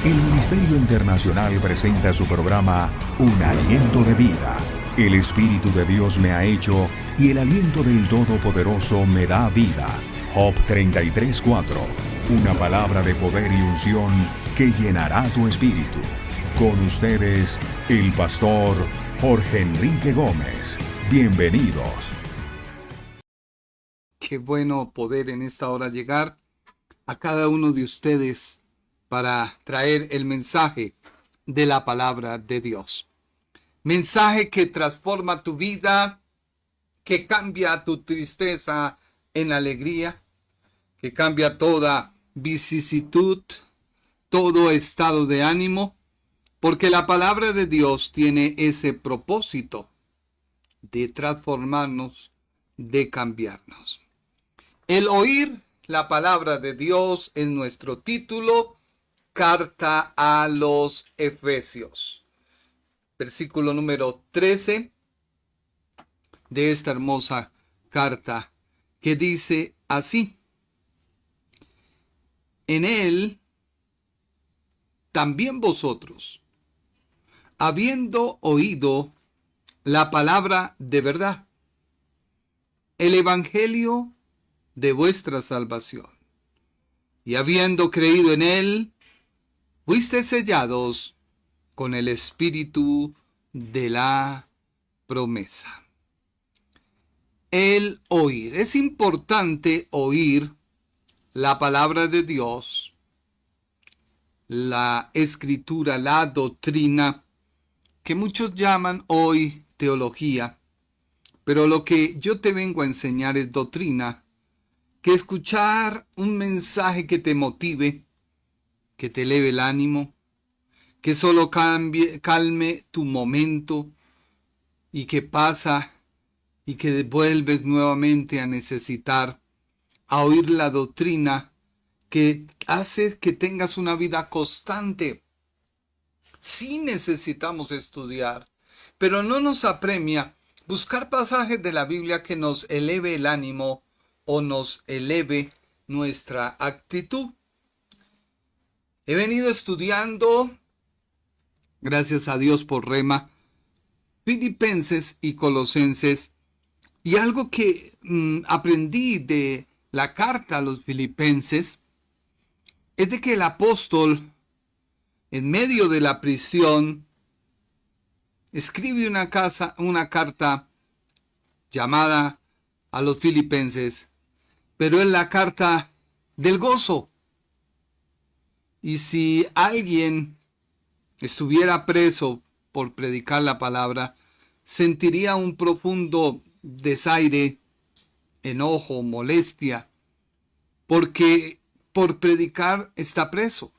El Ministerio Internacional presenta su programa Un Aliento de Vida. El Espíritu de Dios me ha hecho y el aliento del Todopoderoso me da vida. Job 33:4. Una palabra de poder y unción que llenará tu espíritu. Con ustedes, el pastor Jorge Enrique Gómez. Bienvenidos. Qué bueno poder en esta hora llegar a cada uno de ustedes para traer el mensaje de la palabra de Dios. Mensaje que transforma tu vida, que cambia tu tristeza en alegría, que cambia toda vicisitud, todo estado de ánimo, porque la palabra de Dios tiene ese propósito de transformarnos, de cambiarnos. El oír la palabra de Dios es nuestro título, Carta a los Efesios. Versículo número 13 de esta hermosa carta que dice así: en él también vosotros, habiendo oído la palabra de verdad, el evangelio de vuestra salvación, y habiendo creído en él, fuisteis sellados con el espíritu de la promesa. El oír. Es importante oír la palabra de Dios, la escritura, la doctrina, que muchos llaman hoy teología, pero lo que yo te vengo a enseñar es doctrina, que escuchar un mensaje que te motive, que te eleve el ánimo, que solo calme tu momento y que pasa y que vuelves nuevamente a necesitar, a oír la doctrina que hace que tengas una vida constante. Sí necesitamos estudiar, pero no nos apremia buscar pasajes de la Biblia que nos eleve el ánimo o nos eleve nuestra actitud. He venido estudiando, gracias a Dios por Rema, Filipenses y Colosenses, y algo que aprendí de la carta a los Filipenses es de que el apóstol, en medio de la prisión, escribe una carta llamada a los Filipenses, pero es la carta del gozo. Y si alguien estuviera preso por predicar la palabra, sentiría un profundo desaire, enojo, molestia, porque por predicar está preso.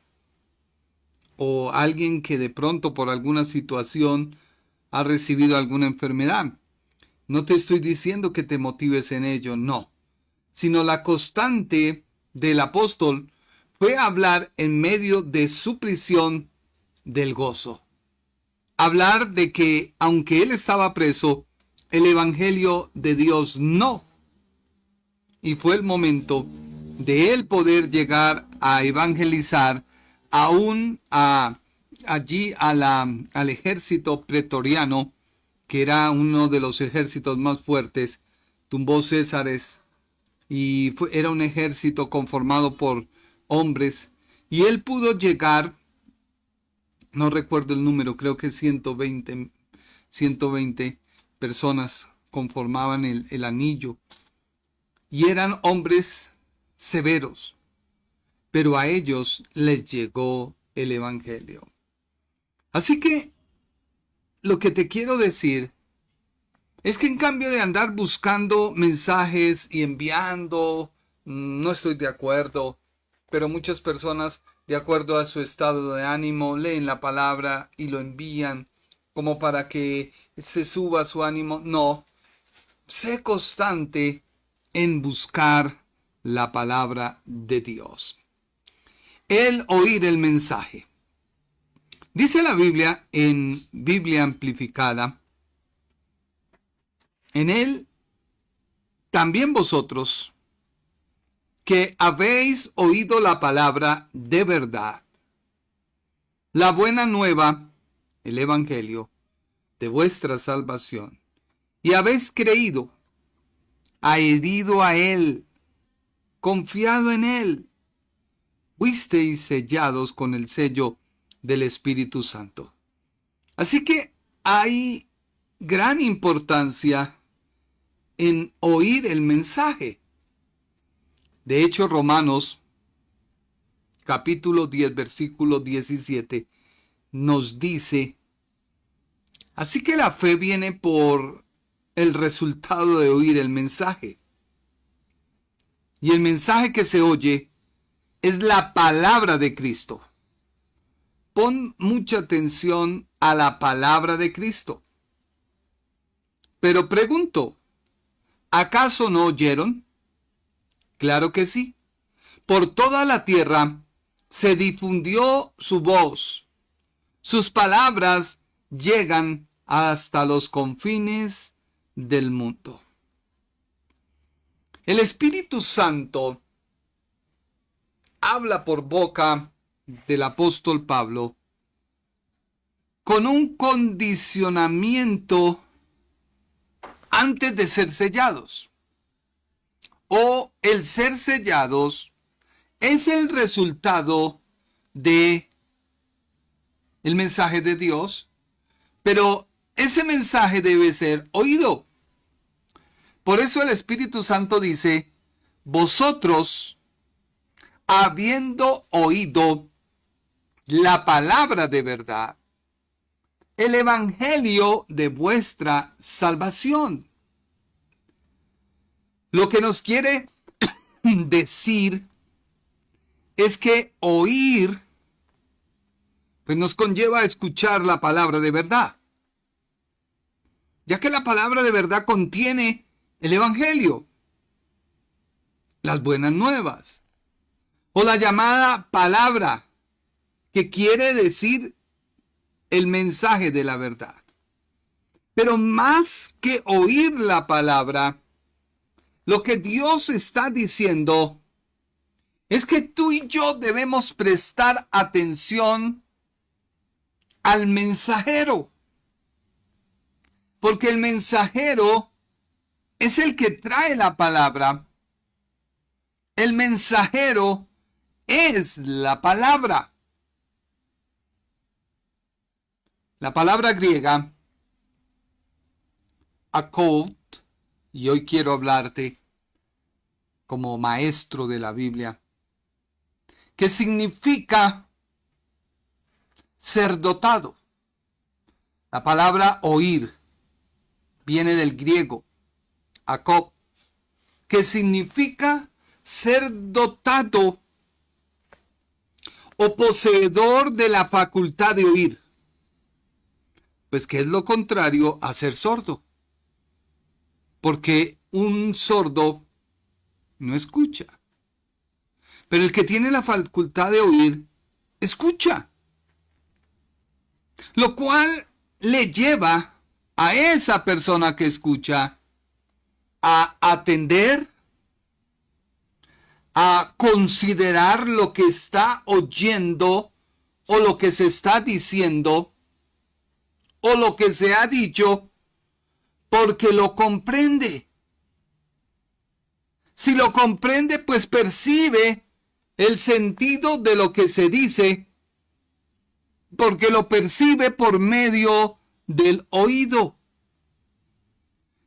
O alguien que de pronto por alguna situación ha recibido alguna enfermedad. No te estoy diciendo que te motives en ello, no. Sino la constante del apóstol fue hablar en medio de su prisión del gozo. Hablar de que aunque él estaba preso, el evangelio de Dios no. Y fue el momento de él poder llegar a evangelizar aún allí al ejército pretoriano, que era uno de los ejércitos más fuertes. Tumbó Césares y era un ejército conformado por hombres, y él pudo llegar, no recuerdo el número, creo que 120 personas conformaban el anillo, y eran hombres severos, pero a ellos les llegó el evangelio. Así que lo que te quiero decir es que en cambio de andar buscando mensajes y enviando, no estoy de acuerdo, pero muchas personas, de acuerdo a su estado de ánimo, leen la palabra y lo envían como para que se suba su ánimo. No, sé constante en buscar la palabra de Dios. El oír el mensaje. Dice la Biblia en Biblia amplificada: en él también vosotros, que habéis oído la palabra de verdad, la buena nueva, el Evangelio, de vuestra salvación, y habéis creído, adherido a Él, confiado en Él, fuisteis sellados con el sello del Espíritu Santo. Así que hay gran importancia en oír el mensaje. De hecho, Romanos capítulo 10, versículo 17 nos dice: así que la fe viene por el resultado de oír el mensaje. Y el mensaje que se oye es la palabra de Cristo. Pon mucha atención a la palabra de Cristo. Pero pregunto, ¿acaso no oyeron? Claro que sí. Por toda la tierra se difundió su voz. Sus palabras llegan hasta los confines del mundo. El Espíritu Santo habla por boca del apóstol Pablo con un condicionamiento antes de ser sellados. O el ser sellados es el resultado de el mensaje de Dios, pero ese mensaje debe ser oído. Por eso el Espíritu Santo dice: vosotros, habiendo oído la palabra de verdad, el evangelio de vuestra salvación. Lo que nos quiere decir es que oír pues nos conlleva a escuchar la palabra de verdad, ya que la palabra de verdad contiene el evangelio, las buenas nuevas, o la llamada palabra, que quiere decir el mensaje de la verdad. Pero más que oír la palabra, lo que Dios está diciendo es que tú y yo debemos prestar atención al mensajero, porque el mensajero es el que trae la palabra. El mensajero es la palabra. La palabra griega, akouth, y hoy quiero hablarte como maestro de la Biblia, que significa ser dotado. La palabra oír viene del griego, akouth, que significa ser dotado o poseedor de la facultad de oír. Pues que es lo contrario a ser sordo. Porque un sordo no escucha. Pero el que tiene la facultad de oír, escucha. Lo cual le lleva a esa persona que escucha a atender, a considerar lo que está oyendo o lo que se está diciendo o lo que se ha dicho, porque lo comprende. Si lo comprende, pues percibe el sentido de lo que se dice, porque lo percibe por medio del oído.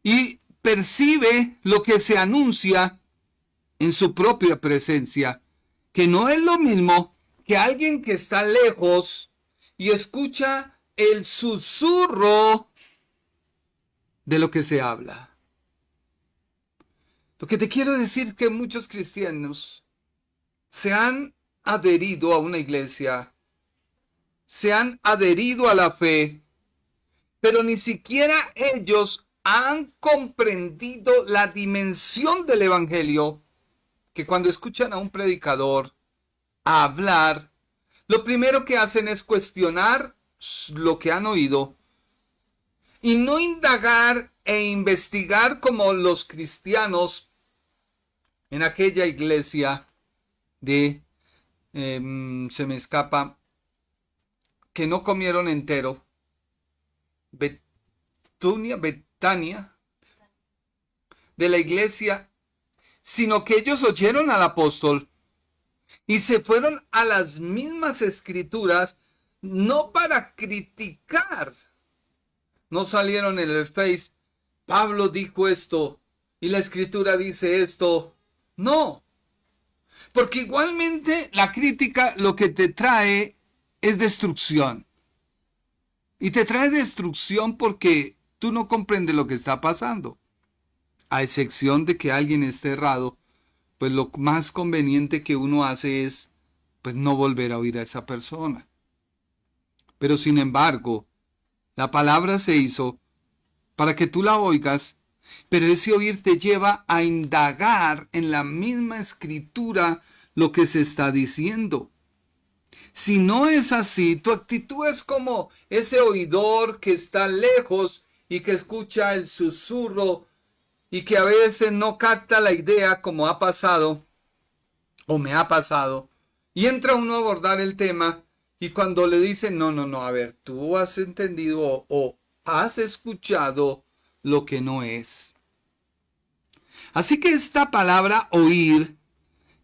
Y percibe lo que se anuncia en su propia presencia, que no es lo mismo que alguien que está lejos y escucha el susurro de lo que se habla. Lo que te quiero decir es que muchos cristianos se han adherido a una iglesia, se han adherido a la fe, pero ni siquiera ellos han comprendido la dimensión del evangelio, que cuando escuchan a un predicador hablar, lo primero que hacen es cuestionar lo que han oído y no indagar e investigar como los cristianos en aquella iglesia de, se me escapa, que no comieron entero. Betania, de la iglesia, sino que ellos oyeron al apóstol y se fueron a las mismas escrituras, no para criticar. No salieron en el Face, Pablo dijo esto y la escritura dice esto. No, porque igualmente la crítica lo que te trae es destrucción. Y te trae destrucción porque tú no comprendes lo que está pasando. A excepción de que alguien esté errado, pues lo más conveniente que uno hace es pues no volver a oír a esa persona. Pero sin embargo, la palabra se hizo para que tú la oigas, pero ese oír te lleva a indagar en la misma escritura lo que se está diciendo. Si no es así, tu actitud es como ese oidor que está lejos y que escucha el susurro y que a veces no capta la idea, como ha pasado o me ha pasado, y entra uno a abordar el tema y cuando le dicen no, a ver, tú has entendido o has escuchado lo que no es. Así que esta palabra oír,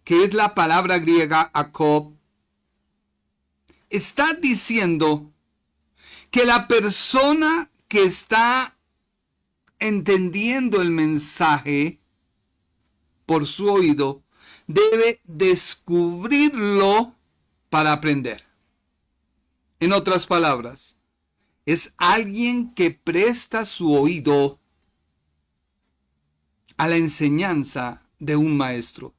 que es la palabra griega akop, está diciendo que la persona que está entendiendo el mensaje por su oído debe descubrirlo para aprender. En otras palabras, es alguien que presta su oído a la enseñanza de un maestro,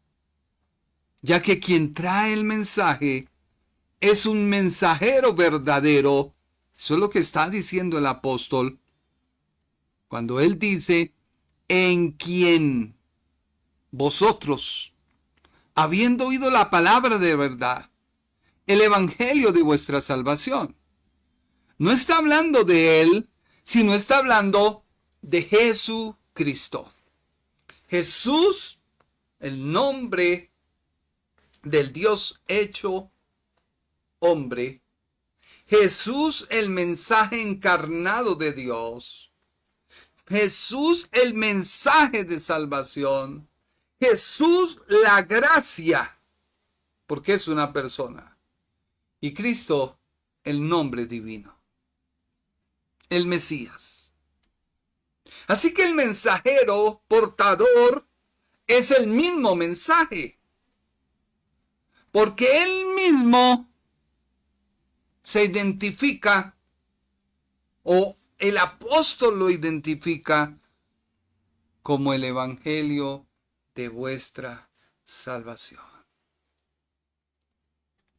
ya que quien trae el mensaje es un mensajero verdadero. Eso es lo que está diciendo el apóstol cuando él dice, en quien vosotros, habiendo oído la palabra de verdad, el evangelio de vuestra salvación. No está hablando de él, sino está hablando de Jesucristo. Jesús, el nombre del Dios hecho hombre. Jesús, el mensaje encarnado de Dios. Jesús, el mensaje de salvación. Jesús, la gracia, porque es una persona. Y Cristo, el nombre divino. El Mesías. Así que el mensajero portador es el mismo mensaje. Porque él mismo se identifica, o el apóstol lo identifica como el evangelio de vuestra salvación.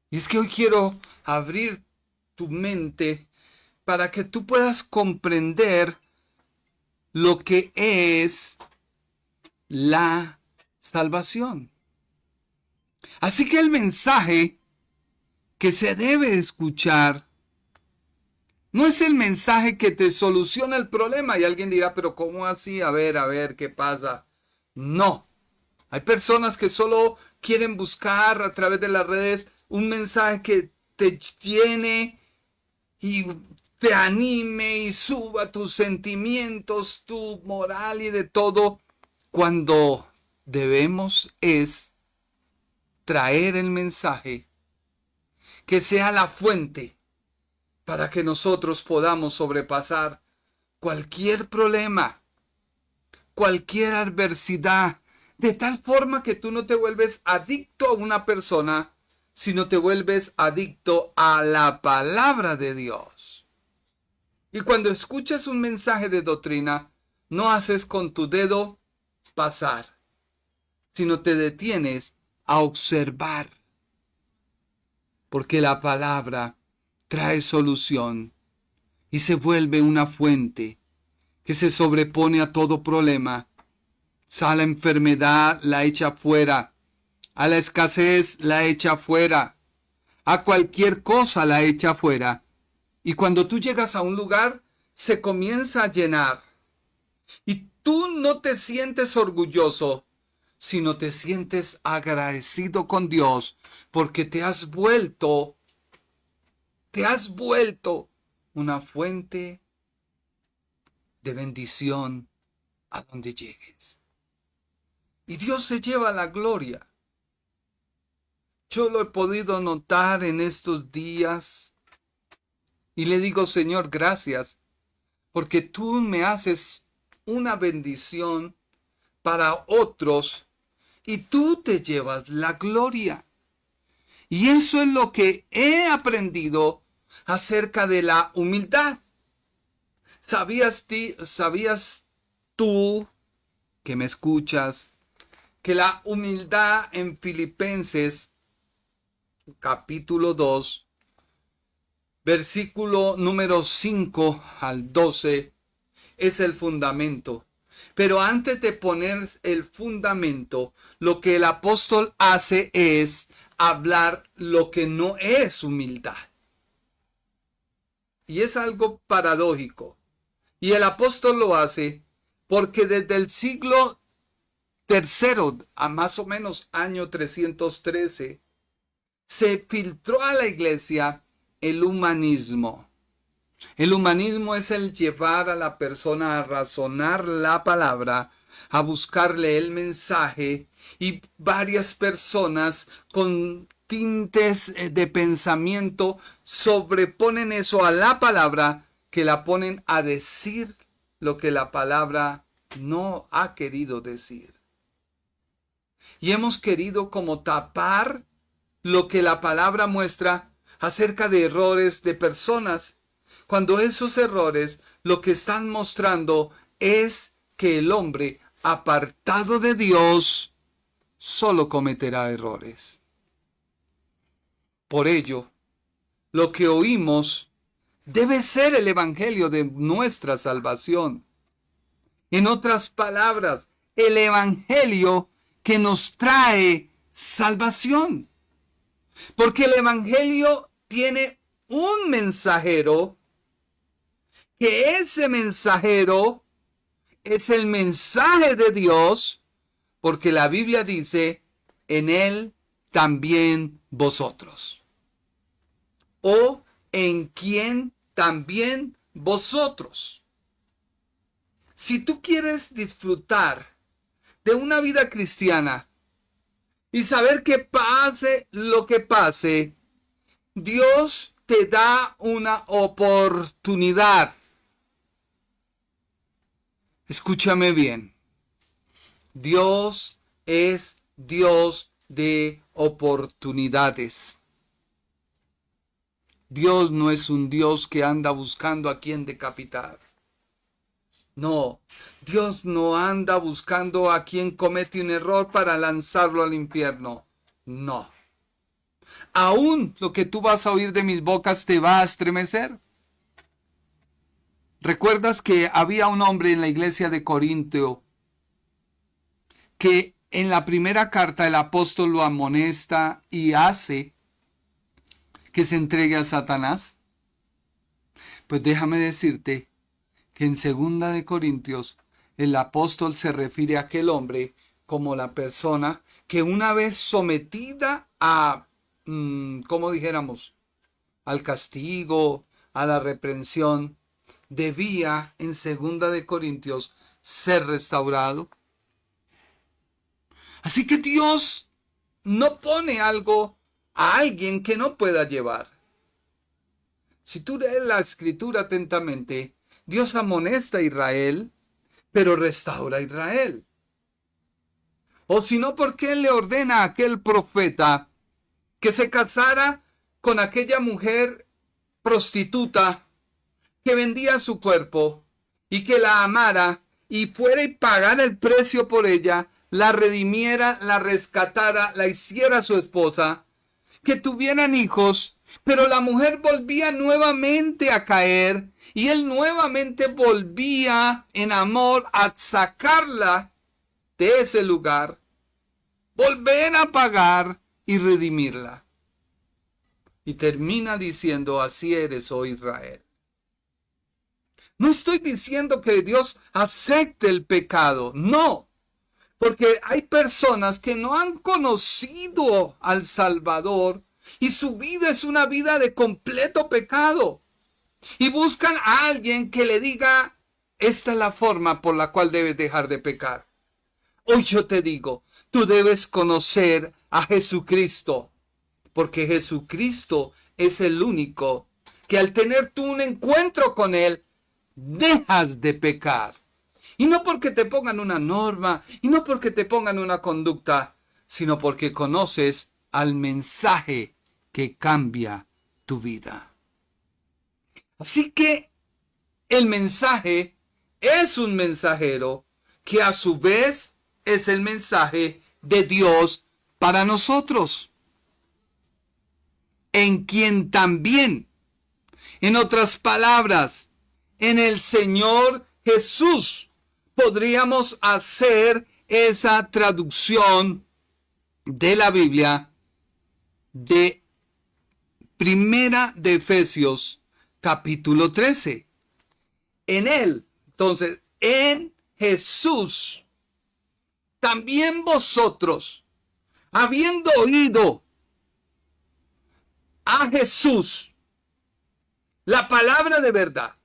Y es que hoy quiero abrir tu mente para que tú puedas comprender lo que es la salvación. Así que el mensaje que se debe escuchar no es el mensaje que te soluciona el problema. Y alguien dirá, pero ¿cómo así? A ver, ¿qué pasa? No. Hay personas que solo quieren buscar a través de las redes un mensaje que te llene y te anime y suba tus sentimientos, tu moral y de todo, cuando debemos es traer el mensaje que sea la fuente para que nosotros podamos sobrepasar cualquier problema, cualquier adversidad, de tal forma que tú no te vuelves adicto a una persona, sino te vuelves adicto a la palabra de Dios. Y cuando escuchas un mensaje de doctrina, no haces con tu dedo pasar, sino te detienes a observar. Porque la palabra trae solución y se vuelve una fuente que se sobrepone a todo problema. A la enfermedad la echa fuera, a la escasez la echa fuera, a cualquier cosa la echa fuera. Y cuando tú llegas a un lugar, se comienza a llenar. Y tú no te sientes orgulloso, sino te sientes agradecido con Dios porque te has vuelto te has vuelto una fuente de bendición a donde llegues. Y Dios se lleva la gloria. Yo lo he podido notar en estos días. Y le digo, Señor, gracias, porque tú me haces una bendición para otros y tú te llevas la gloria. Y eso es lo que he aprendido acerca de la humildad. ¿Sabías tú que me escuchas que la humildad en Filipenses capítulo 2, versículo número 5 al 12 es el fundamento? Pero antes de poner el fundamento, lo que el apóstol hace es hablar lo que no es humildad. Y es algo paradójico. Y el apóstol lo hace porque desde el siglo III, a más o menos año 313, se filtró a la iglesia el humanismo. El humanismo es el llevar a la persona a razonar la palabra, a buscarle el mensaje, y varias personas con tintes de pensamiento sobreponen eso a la palabra, que la ponen a decir lo que la palabra no ha querido decir. Y hemos querido como tapar lo que la palabra muestra acerca de errores de personas, cuando esos errores lo que están mostrando es que el hombre apartado de Dios solo cometerá errores. Por ello, lo que oímos debe ser el evangelio de nuestra salvación. En otras palabras, el evangelio que nos trae salvación. Porque el evangelio tiene un mensajero, que ese mensajero es el mensaje de Dios, porque la Biblia dice, en él también vosotros. O en quien también vosotros. Si tú quieres disfrutar de una vida cristiana y saber que pase lo que pase, Dios te da una oportunidad. Escúchame bien. Dios es Dios de oportunidades. Dios no es un Dios que anda buscando a quien decapitar. No, Dios no anda buscando a quien comete un error para lanzarlo al infierno. No. Aún lo que tú vas a oír de mis bocas te va a estremecer. ¿Recuerdas que había un hombre en la iglesia de Corinto que en la primera carta el apóstol lo amonesta y hace que se entregue a Satanás? Pues déjame decirte que en 2 de Corintios el apóstol se refiere a aquel hombre como la persona que una vez sometida a, como dijéramos, al castigo, a la reprensión, debía en 2 de Corintios ser restaurado. Así que Dios no pone algo a alguien que no pueda llevar. Si tú lees la escritura atentamente, Dios amonesta a Israel, pero restaura a Israel. O si no, ¿por qué le ordena a aquel profeta que se casara con aquella mujer prostituta que vendía su cuerpo y que la amara y fuera y pagara el precio por ella, la redimiera, la rescatara, la hiciera su esposa, que tuvieran hijos, pero la mujer volvía nuevamente a caer y él nuevamente volvía en amor a sacarla de ese lugar, volver a pagar y redimirla? Y termina diciendo, así eres, oh Israel. No estoy diciendo que Dios acepte el pecado, no. Porque hay personas que no han conocido al Salvador y su vida es una vida de completo pecado. Y buscan a alguien que le diga, esta es la forma por la cual debes dejar de pecar. Hoy yo te digo, tú debes conocer a Jesucristo, porque Jesucristo es el único que al tener tú un encuentro con Él, dejas de pecar. Y no porque te pongan una norma, y no porque te pongan una conducta, sino porque conoces al mensaje que cambia tu vida. Así que el mensaje es un mensajero que a su vez es el mensaje de Dios para nosotros, en quien también, en otras palabras, en el Señor Jesús, podríamos hacer esa traducción de la Biblia de Primera de Efesios, capítulo 13. En Él, entonces, en Jesús, también vosotros, habiendo oído a Jesús, la palabra de verdad,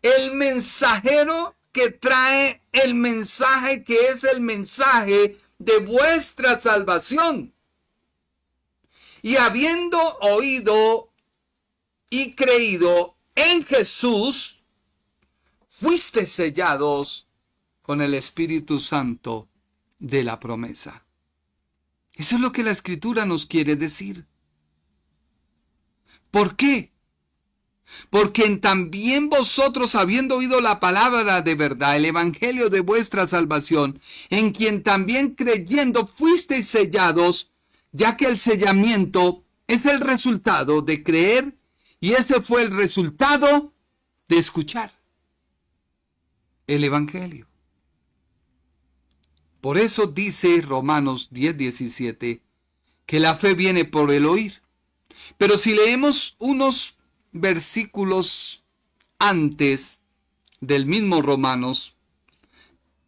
el mensajero que trae el mensaje que es el mensaje de vuestra salvación, y habiendo oído y creído en Jesús, fuiste sellados con el Espíritu Santo de la promesa. Eso es lo que la Escritura nos quiere decir. ¿Por qué? Porque también vosotros, habiendo oído la palabra de verdad, el evangelio de vuestra salvación, en quien también creyendo fuisteis sellados, ya que el sellamiento es el resultado de creer, y ese fue el resultado de escuchar el evangelio. Por eso dice Romanos 10:17 que la fe viene por el oír. Pero si leemos unos versículos antes del mismo Romanos,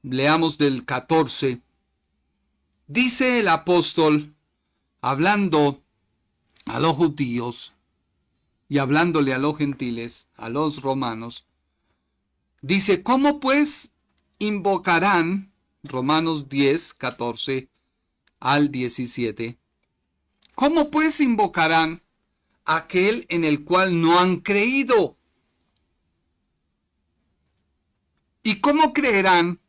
leamos del 14, dice el apóstol, hablando a los judíos y hablándole a los gentiles, a los romanos, dice, ¿cómo pues invocarán? Romanos 10, 14 al 17. ¿Cómo pues invocarán aquel en el cual no han creído? ¿Y cómo creerán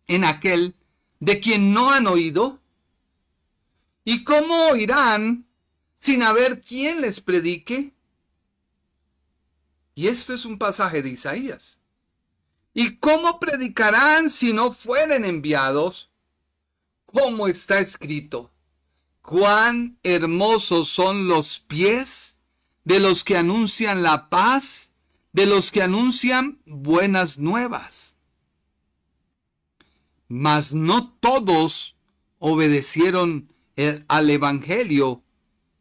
en aquel de quien no han oído? ¿Y cómo oirán sin haber quien les predique? Y esto es un pasaje de Isaías. ¿Y cómo predicarán si no fueren enviados? Como está escrito, cuán hermosos son los pies de los que anuncian la paz, de los que anuncian buenas nuevas. Mas no todos obedecieron al evangelio,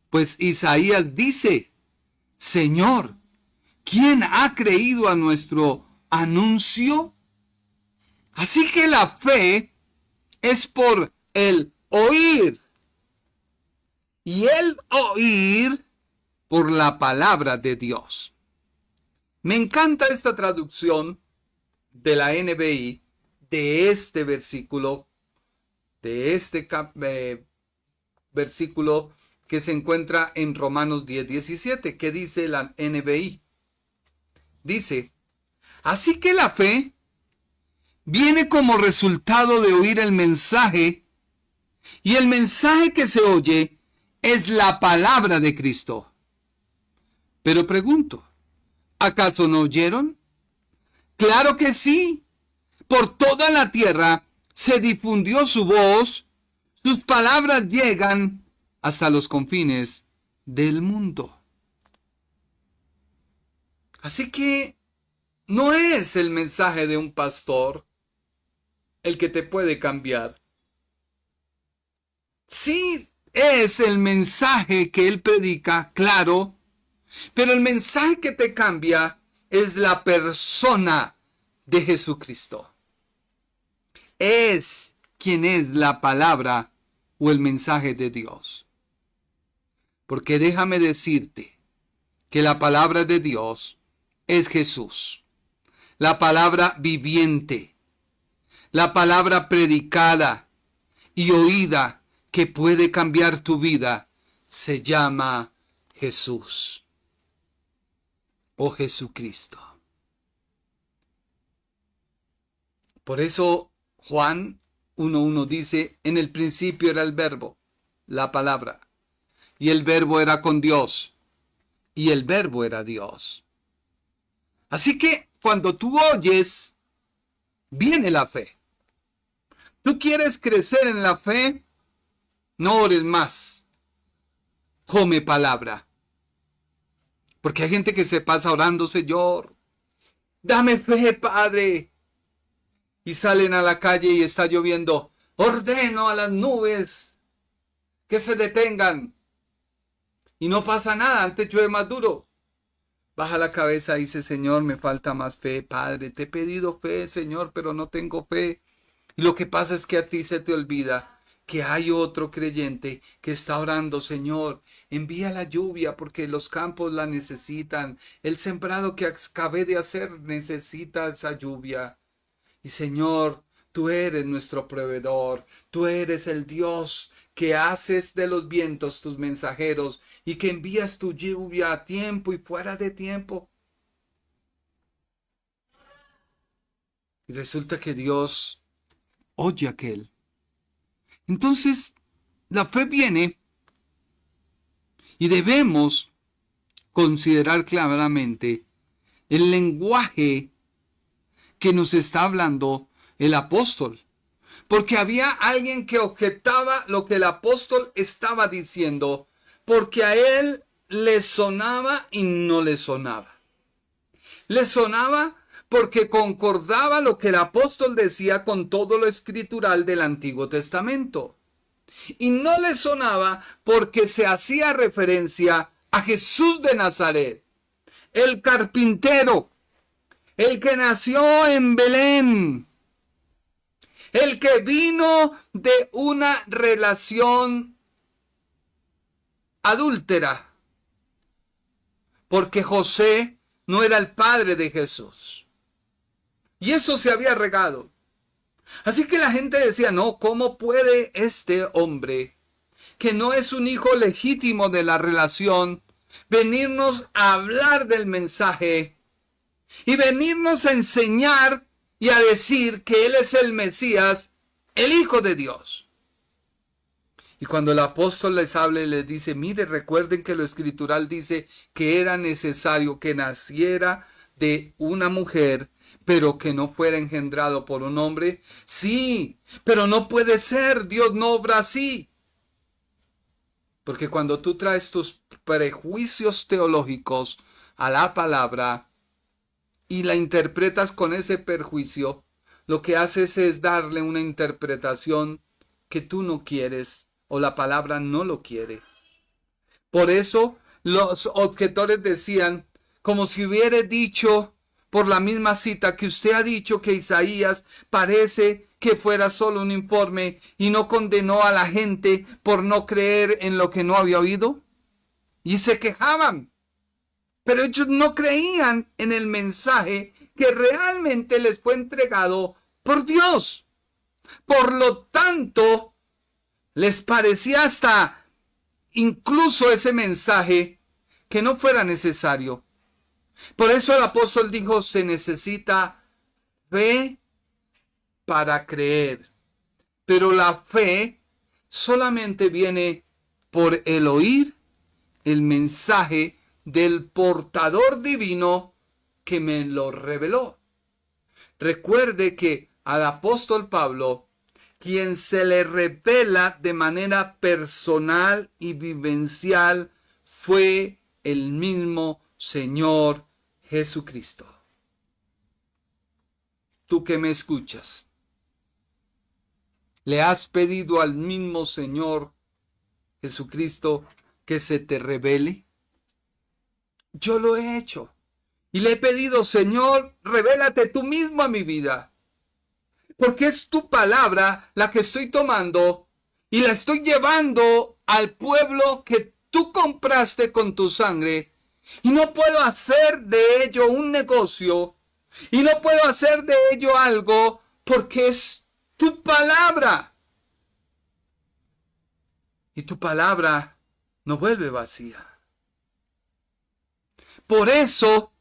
pues Isaías dice, Señor, ¿quién ha creído a nuestro anuncio? Así que la fe es por el oír, y el oír por la palabra de Dios. Me encanta esta traducción de la NBI de este versículo, versículo que se encuentra en Romanos 10:17, que dice la NBI. Dice, así que la fe viene como resultado de oír el mensaje, y el mensaje que se oye es la palabra de Cristo. Pero pregunto, ¿acaso no oyeron? Claro que sí. Por toda la tierra se difundió su voz, sus palabras llegan hasta los confines del mundo. Así que no es el mensaje de un pastor el que te puede cambiar. Sí es el mensaje que él predica, claro, pero el mensaje que te cambia es la persona de Jesucristo. Es quien es la palabra o el mensaje de Dios. Porque déjame decirte que la palabra de Dios es Jesús. La palabra viviente. La palabra predicada y oída que puede cambiar tu vida se llama Jesús. Oh Jesucristo. Por eso Juan 1:1 dice, en el principio era el verbo, la palabra, y el verbo era con Dios, y el verbo era Dios. Así que cuando tú oyes, viene la fe. ¿Tú quieres crecer en la fe? No ores más. Come palabra. Porque hay gente que se pasa orando, Señor, dame fe, Padre. Y salen a la calle y está lloviendo. Ordeno a las nubes que se detengan. Y no pasa nada, antes llueve más duro. Baja la cabeza y dice, Señor, me falta más fe, Padre. Te he pedido fe, Señor, pero no tengo fe. Y lo que pasa es que a ti se te olvida que hay otro creyente que está orando, Señor, envía la lluvia porque los campos la necesitan. El sembrado que acabé de hacer necesita esa lluvia. Y Señor, tú eres nuestro proveedor, tú eres el Dios que haces de los vientos tus mensajeros y que envías tu lluvia a tiempo y fuera de tiempo. Y resulta que Dios oye a aquel. Entonces, la fe viene y debemos considerar claramente el lenguaje que nos está hablando el apóstol. Porque había alguien que objetaba lo que el apóstol estaba diciendo, porque a él le sonaba y no le sonaba. Le sonaba porque concordaba lo que el apóstol decía con todo lo escritural del Antiguo Testamento. Y no le sonaba porque se hacía referencia a Jesús de Nazaret, el carpintero, el que nació en Belén, el que vino de una relación adúltera, porque José no era el padre de Jesús. Y eso se había regado. Así que la gente decía, no, ¿cómo puede este hombre, que no es un hijo legítimo de la relación, venirnos a hablar del mensaje y venirnos a enseñar y a decir que Él es el Mesías, el Hijo de Dios? Y cuando el apóstol les habla y les dice, mire, recuerden que lo escritural dice que era necesario que naciera de una mujer, pero que no fuera engendrado por un hombre. Sí, pero no puede ser, Dios no obra así. Porque cuando tú traes tus prejuicios teológicos a la palabra y la interpretas con ese perjuicio, lo que haces es darle una interpretación que tú no quieres o la palabra no lo quiere. Por eso los objetores decían, como si hubiera dicho por la misma cita que usted ha dicho que Isaías parece que fuera solo un informe y no condenó a la gente por no creer en lo que no había oído. Y se quejaban. Pero ellos no creían en el mensaje que realmente les fue entregado por Dios. Por lo tanto, les parecía hasta incluso ese mensaje que no fuera necesario. Por eso el apóstol dijo, se necesita fe para creer. Pero la fe solamente viene por el oír el mensaje del portador divino que me lo reveló. Recuerde que al apóstol Pablo, quien se le revela de manera personal y vivencial, fue el mismo Señor Jesucristo. Tú que me escuchas, ¿le has pedido al mismo Señor Jesucristo que se te revele? Yo lo he hecho. Y le he pedido, Señor, revélate tú mismo a mi vida. Porque es tu palabra la que estoy tomando y la estoy llevando al pueblo que tú compraste con tu sangre y no puedo hacer de ello un negocio y no puedo hacer de ello algo porque es tu palabra. Y tu palabra no vuelve vacía. Por eso,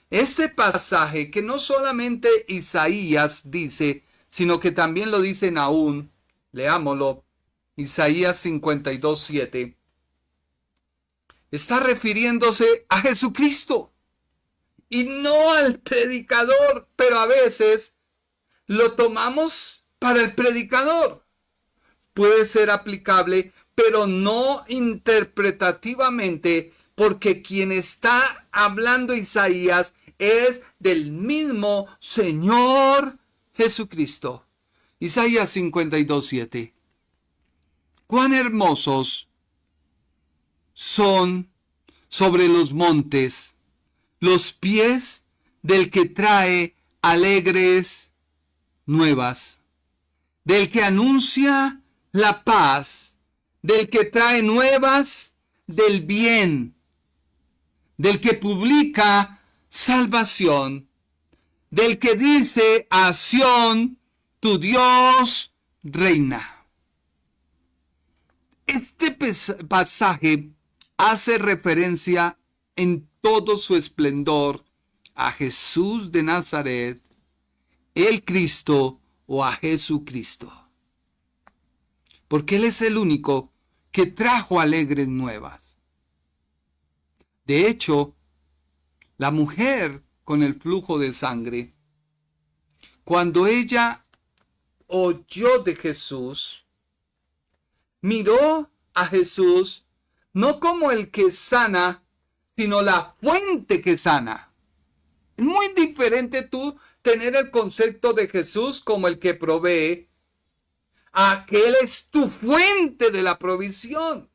este pasaje que no solamente Isaías dice, sino que también lo dice Nahum, leámoslo, Isaías 52:7, está refiriéndose a Jesucristo y no al predicador, pero a veces lo tomamos para el predicador. Puede ser aplicable, pero no interpretativamente, porque quien está hablando Isaías es del mismo Señor Jesucristo. Isaías 52:7. Cuán hermosos son sobre los montes los pies del que trae alegres nuevas, del que anuncia la paz, del que trae nuevas del bien, del que publica salvación, del que dice a Sión, tu Dios reina. Este pasaje hace referencia en todo su esplendor a Jesús de Nazaret, el Cristo o a Jesucristo. Porque Él es el único que trajo alegres nuevas. De hecho, la mujer con el flujo de sangre, cuando ella oyó de Jesús, miró a Jesús no como el que sana, sino la fuente que sana. Es muy diferente tú tener el concepto de Jesús como el que provee, a que Él es tu fuente de la provisión.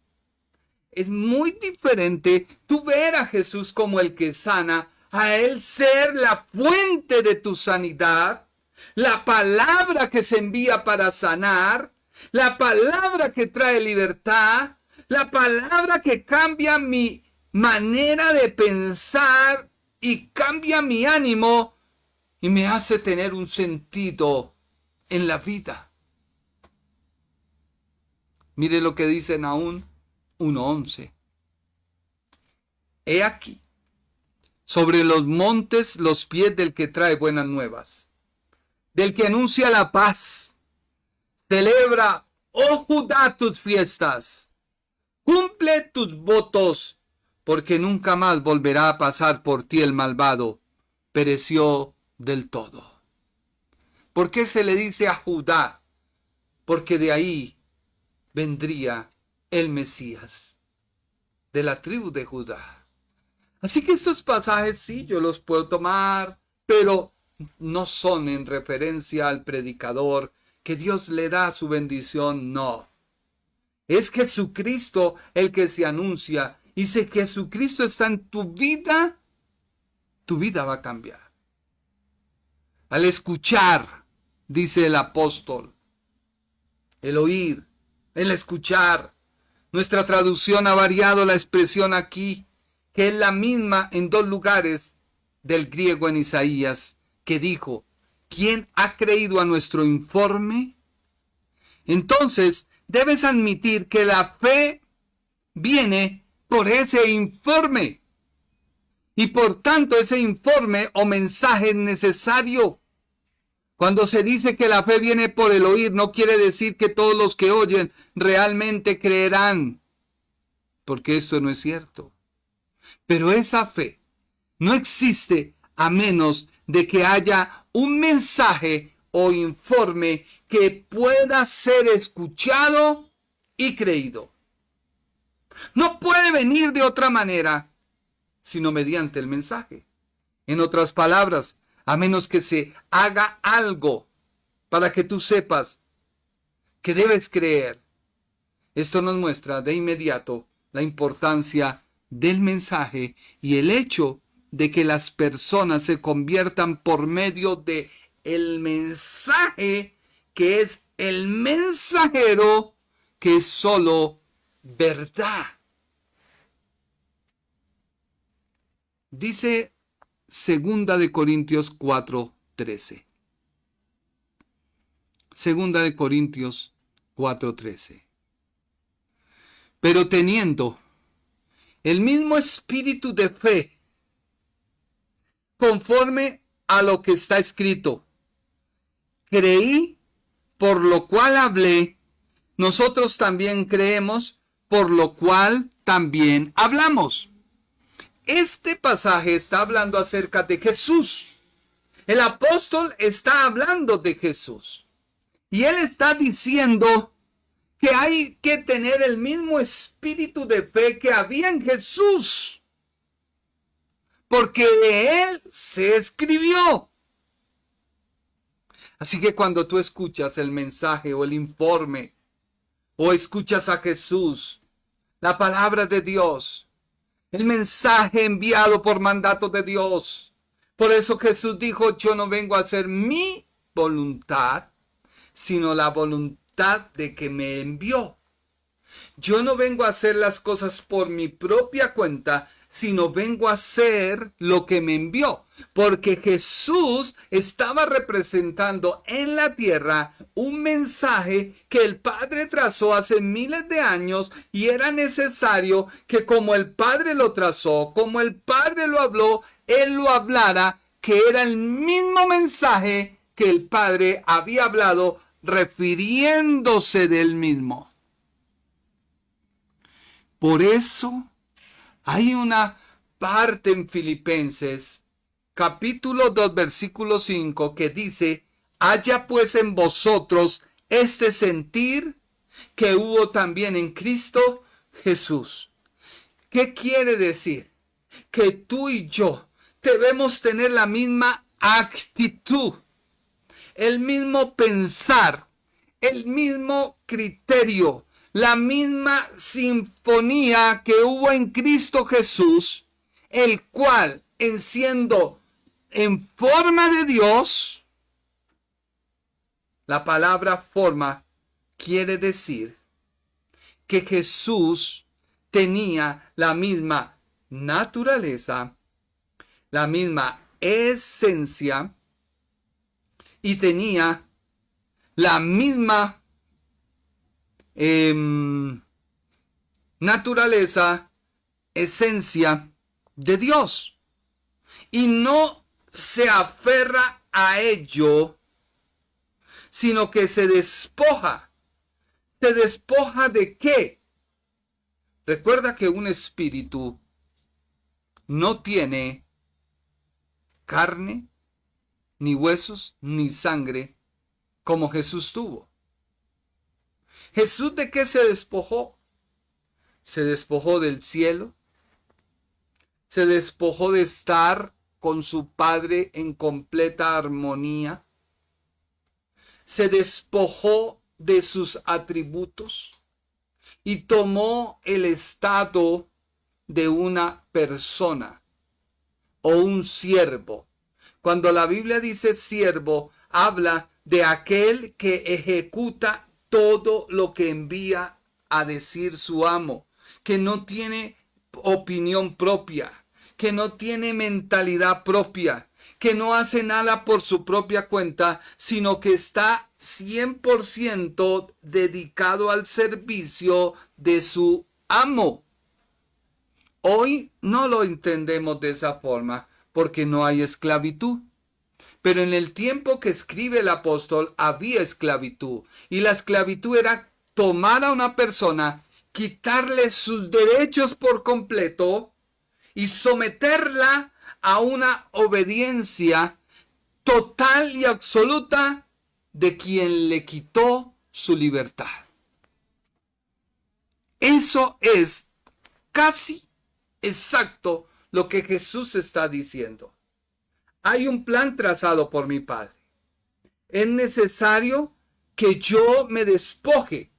Es muy diferente tú ver a Jesús como el que sana, a Él ser la fuente de tu sanidad, la palabra que se envía para sanar, la palabra que trae libertad, la palabra que cambia mi manera de pensar y cambia mi ánimo y me hace tener un sentido en la vida. Mire lo que dice Nahum 1:11. He aquí, sobre los montes los pies del que trae buenas nuevas, del que anuncia la paz. Celebra, oh Judá, tus fiestas. Cumple tus votos, porque nunca más volverá a pasar por ti el malvado. Pereció del todo. ¿Por qué se le dice a Judá? Porque de ahí vendría el Mesías, de la tribu de Judá. Así que estos pasajes sí, yo los puedo tomar, pero no son en referencia al predicador, que Dios le da su bendición, no. Es Jesucristo el que se anuncia, y si Jesucristo está en tu vida va a cambiar. Al escuchar, dice el apóstol, el oír, el escuchar. Nuestra traducción ha variado la expresión aquí, que es la misma en dos lugares del griego en Isaías, que dijo, ¿quién ha creído a nuestro informe? Entonces, debes admitir que la fe viene por ese informe. Y por tanto, ese informe o mensaje es necesario. Cuando se dice que la fe viene por el oír, no quiere decir que todos los que oyen realmente creerán, porque esto no es cierto. Pero esa fe no existe a menos de que haya un mensaje o informe que pueda ser escuchado y creído. No puede venir de otra manera, sino mediante el mensaje. En otras palabras, a menos que se haga algo para que tú sepas que debes creer. Esto nos muestra de inmediato la importancia del mensaje y el hecho de que las personas se conviertan por medio de el mensaje, que es el mensajero, que es solo verdad. Dice 2 Corintios 4:13. 2 Corintios 4:13. Pero teniendo el mismo espíritu de fe, conforme a lo que está escrito, creí, por lo cual hablé, nosotros también creemos, por lo cual también hablamos. Este pasaje está hablando acerca de Jesús. El apóstol está hablando de Jesús. Y él está diciendo que hay que tener el mismo espíritu de fe que había en Jesús, porque de él se escribió. Así que cuando tú escuchas el mensaje o el informe, o escuchas a Jesús, la palabra de Dios, el mensaje enviado por mandato de Dios, por eso Jesús dijo: yo no vengo a hacer mi voluntad, sino la voluntad de que me envió. Yo no vengo a hacer las cosas por mi propia cuenta, sino vengo a hacer lo que me envió. Porque Jesús estaba representando en la tierra un mensaje que el Padre trazó hace miles de años, y era necesario que, como el Padre lo trazó, como el Padre lo habló, Él lo hablara, que era el mismo mensaje que el Padre había hablado, refiriéndose del mismo. Por eso hay una parte en Filipenses, capítulo 2, versículo 5, que dice: haya pues en vosotros este sentir que hubo también en Cristo Jesús. ¿Qué quiere decir? Que tú y yo debemos tener la misma actitud, el mismo pensar, el mismo criterio, la misma sinfonía que hubo en Cristo Jesús, el cual, en siendo en forma de Dios, la palabra forma quiere decir que Jesús tenía la misma naturaleza, la misma esencia, y tenía la misma naturaleza, esencia de Dios. Y no se aferra a ello, sino que se despoja. ¿Se despoja de qué? Recuerda que un espíritu no tiene carne, ni huesos, ni sangre, como Jesús tuvo. ¿Jesús de qué se despojó? Se despojó del cielo, se despojó de estar con su Padre en completa armonía, se despojó de sus atributos y tomó el estado de una persona o un siervo. Cuando la Biblia dice siervo, habla de aquel que ejecuta todo lo que envía a decir su amo, que no tiene opinión propia, que no tiene mentalidad propia, que no hace nada por su propia cuenta, sino que está 100% dedicado al servicio de su amo. Hoy no lo entendemos de esa forma porque no hay esclavitud. Pero en el tiempo que escribe el apóstol había esclavitud. Y la esclavitud era tomar a una persona, quitarle sus derechos por completo y someterla a una obediencia total y absoluta de quien le quitó su libertad. Eso es casi exacto lo que Jesús está diciendo. Hay un plan trazado por mi Padre. Es necesario que yo me despoje,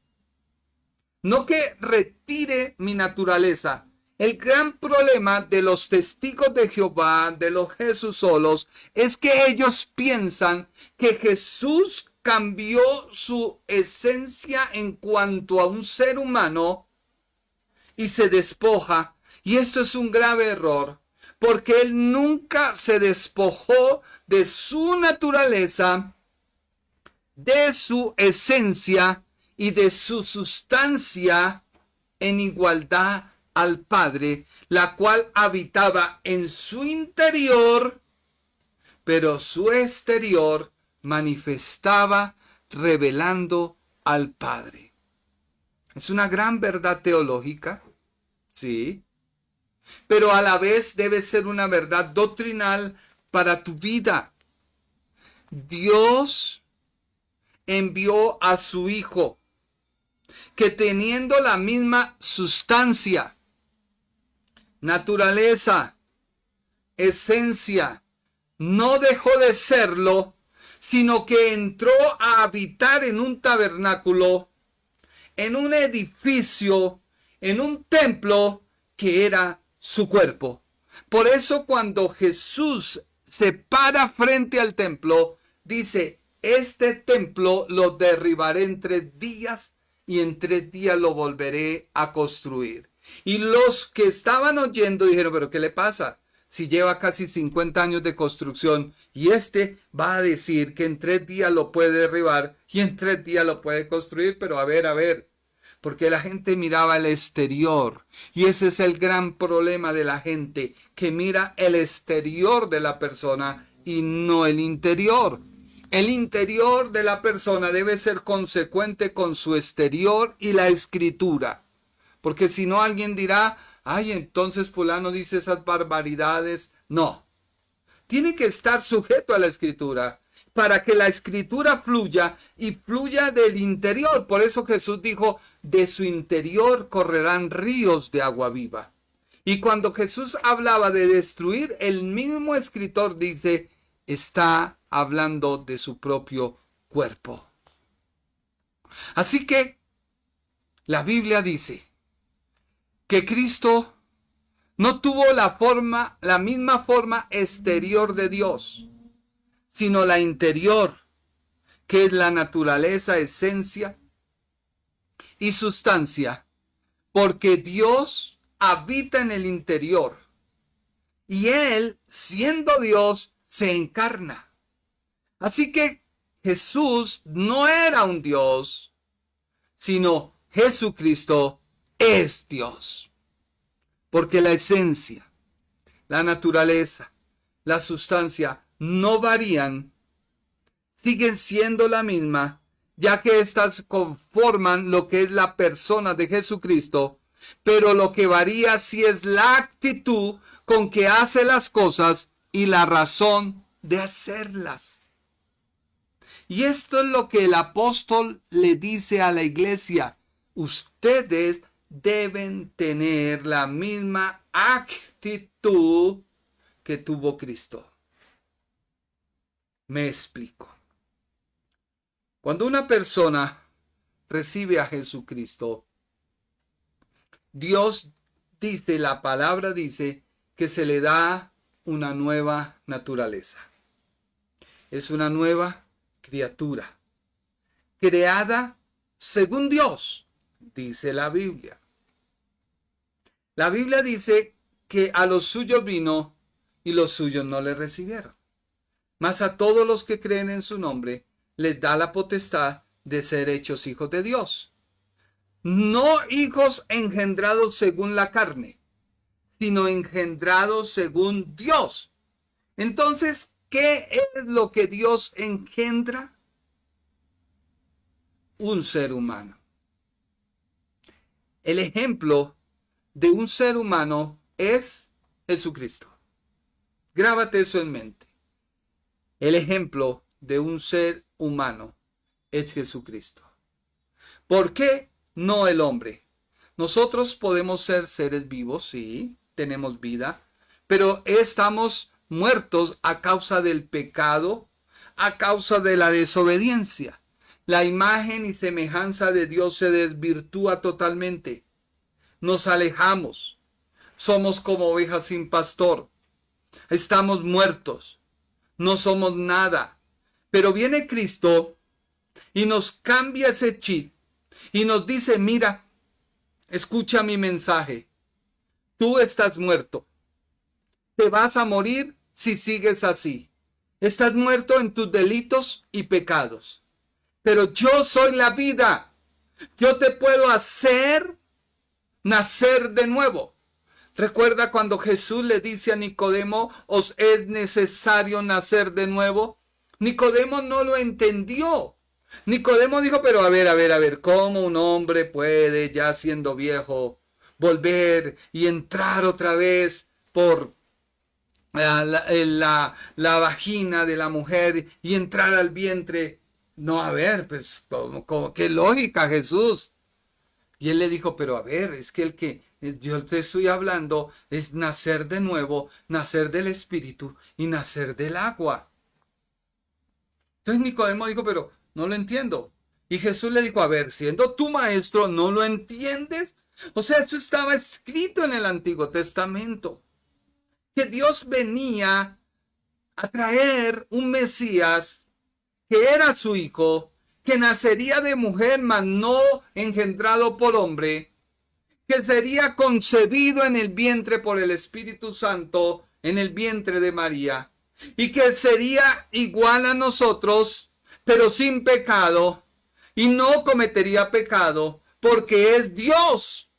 no que retire mi naturaleza. El gran problema de los testigos de Jehová, de los Jesús solos, es que ellos piensan que Jesús cambió su esencia en cuanto a un ser humano y se despoja. Y esto es un grave error, porque Él nunca se despojó de su naturaleza, de su esencia y de su sustancia en igualdad al Padre, la cual habitaba en su interior, pero su exterior manifestaba revelando al Padre. Es una gran verdad teológica, sí, pero a la vez debe ser una verdad doctrinal para tu vida. Dios envió a su Hijo, que teniendo la misma sustancia, naturaleza, esencia, no dejó de serlo, sino que entró a habitar en un tabernáculo, en un edificio, en un templo que era su cuerpo. Por eso cuando Jesús se para frente al templo, dice: este templo lo derribaré en 3 días y en 3 días lo volveré a construir. Y los que estaban oyendo dijeron: ¿pero qué le pasa? Si lleva casi 50 años de construcción y este va a decir que en 3 días lo puede derribar y en 3 días lo puede construir. Pero a ver, porque la gente miraba el exterior, y ese es el gran problema de la gente, que mira el exterior de la persona y no el interior. El interior de la persona debe ser consecuente con su exterior y la escritura, porque si no alguien dirá: ay, entonces fulano dice esas barbaridades. No, tiene que estar sujeto a la escritura, para que la escritura fluya y fluya del interior. Por eso Jesús dijo: de su interior correrán ríos de agua viva. Y cuando Jesús hablaba de destruir, el mismo escritor dice: está hablando de su propio cuerpo. Así que la Biblia dice que Cristo no tuvo la misma forma exterior de Dios, sino la interior, que es la naturaleza, esencia y sustancia, porque Dios habita en el interior y Él, siendo Dios, se encarna. Así que Jesús no era un Dios, sino Jesucristo es Dios, porque la esencia, la naturaleza, la sustancia no varían, siguen siendo la misma, ya que éstas conforman lo que es la persona de Jesucristo, pero lo que varía sí es la actitud con que hace las cosas y la razón de hacerlas. Y esto es lo que el apóstol le dice a la iglesia: ustedes deben tener la misma actitud que tuvo Cristo. Me explico. Cuando una persona recibe a Jesucristo, Dios dice, la palabra dice, que se le da una nueva naturaleza. Es una nueva criatura, creada según Dios, dice la Biblia. La Biblia dice que a los suyos vino y los suyos no le recibieron. Mas a todos los que creen en su nombre les da la potestad de ser hechos hijos de Dios. No hijos engendrados según la carne, sino engendrados según Dios. Entonces, ¿qué es lo que Dios engendra? Un ser humano. El ejemplo de un ser humano es Jesucristo. Grábate eso en mente. El ejemplo de un ser humano es Jesucristo. ¿Por qué no el hombre? Nosotros podemos ser seres vivos, sí, tenemos vida, pero estamos muertos a causa del pecado, a causa de la desobediencia. La imagen y semejanza de Dios se desvirtúa totalmente. Nos alejamos. Somos como ovejas sin pastor. Estamos muertos. No somos nada. Pero viene Cristo y nos cambia ese chip y nos dice: mira, escucha mi mensaje. Tú estás muerto. te vas a morir si sigues así. Estás muerto en tus delitos y pecados. Pero yo soy la vida. Yo te puedo hacer nacer de nuevo. Recuerda cuando Jesús le dice a Nicodemo, os es necesario nacer de nuevo. Nicodemo no lo entendió. Nicodemo dijo, pero a ver, ¿cómo un hombre puede, ya siendo viejo, volver y entrar otra vez por la vagina de la mujer y entrar al vientre? No, a ver, pues, ¿qué lógica, Jesús? Y él le dijo, pero a ver, es que el que yo te estoy hablando es nacer de nuevo, nacer del Espíritu y nacer del agua. Entonces Nicodemo dijo, pero no lo entiendo. Y Jesús le dijo, a ver, siendo tu maestro, ¿no lo entiendes? O sea, eso estaba escrito en el Antiguo Testamento. Que Dios venía a traer un Mesías que era su hijo, que nacería de mujer, mas no engendrado por hombre, que sería concebido en el vientre por el Espíritu Santo, en el vientre de María, y que sería igual a nosotros, pero sin pecado, y no cometería pecado, porque es Dios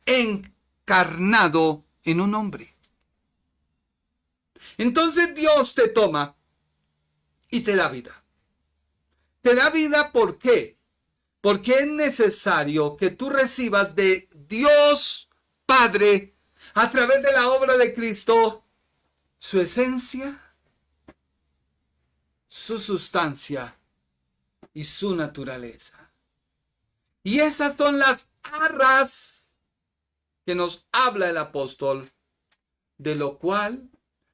encarnado en un hombre. Entonces Dios te toma y te da vida. Te da vida, ¿por qué? Porque es necesario que tú recibas de Dios Padre, a través de la obra de Cristo, su esencia, su sustancia y su naturaleza. Y esas son las arras que nos habla el apóstol, de lo cual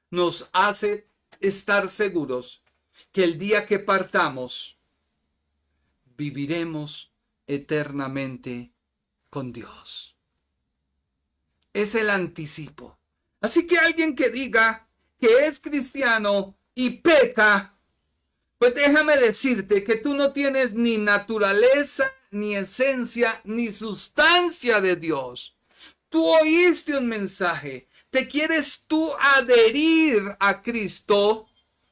nos hace estar seguros que el día que partamos, viviremos eternamente con Dios. Es el anticipo. Así que alguien que diga que es cristiano y peca, pues déjame decirte que tú no tienes ni naturaleza, ni esencia, ni sustancia de Dios. Tú oíste un mensaje. ¿Te quieres tú adherir a Cristo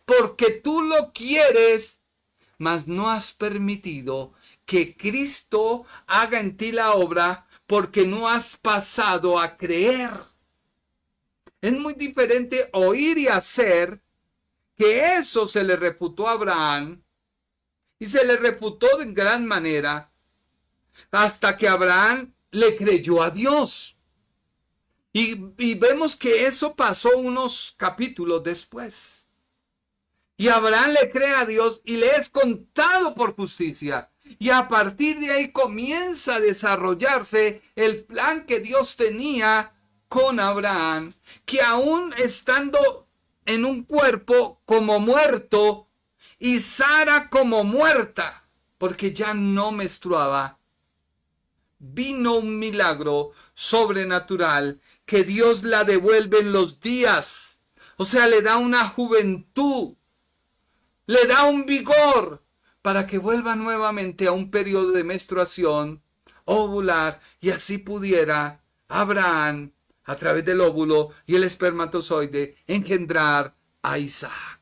porque tú lo quieres, mas no has permitido que Cristo haga en ti la obra porque no has pasado a creer? Es muy diferente oír y hacer, que eso se le refutó a Abraham y se le refutó de gran manera hasta que Abraham le creyó a Dios. Y vemos que eso pasó unos capítulos después. Y Abraham le cree a Dios y le es contado por justicia. Y a partir de ahí comienza a desarrollarse el plan que Dios tenía con Abraham, que aún estando en un cuerpo como muerto y Sara como muerta, porque ya no menstruaba, vino un milagro sobrenatural que Dios la devuelve en los días. O sea, le da una juventud, le da un vigor para que vuelva nuevamente a un periodo de menstruación, ovular, y así pudiera Abraham, a través del óvulo y el espermatozoide, engendrar a Isaac.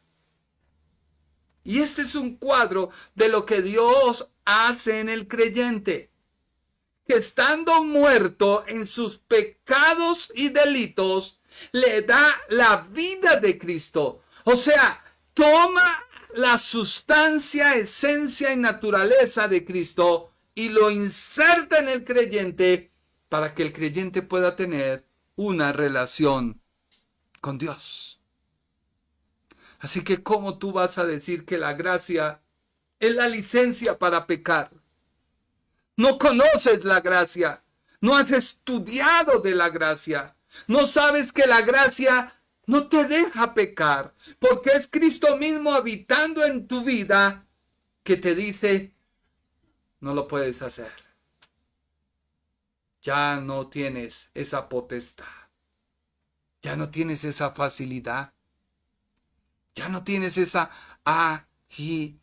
Y este es un cuadro de lo que Dios hace en el creyente, que estando muerto en sus pecados y delitos, le da la vida de Cristo. O sea, toma la sustancia, esencia y naturaleza de Cristo y lo inserta en el creyente para que el creyente pueda tener una relación con Dios. Así que, ¿cómo tú vas a decir que la gracia es la licencia para pecar? No conoces la gracia, no has estudiado de la gracia, no sabes que la gracia no te deja pecar, porque es Cristo mismo habitando en tu vida que te dice, no lo puedes hacer. Ya no tienes esa potestad, ya no tienes esa facilidad, ya no tienes esa agilidad.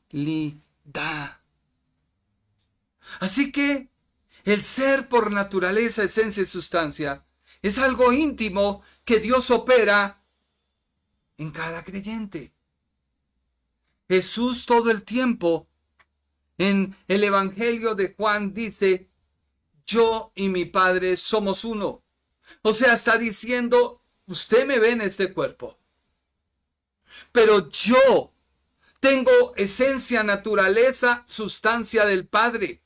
Así que el ser por naturaleza, esencia y sustancia es algo íntimo que Dios opera en cada creyente. Jesús todo el tiempo en el Evangelio de Juan dice, yo y mi Padre somos uno. O sea, está diciendo, usted me ve en este cuerpo, pero yo tengo esencia, naturaleza, sustancia del Padre.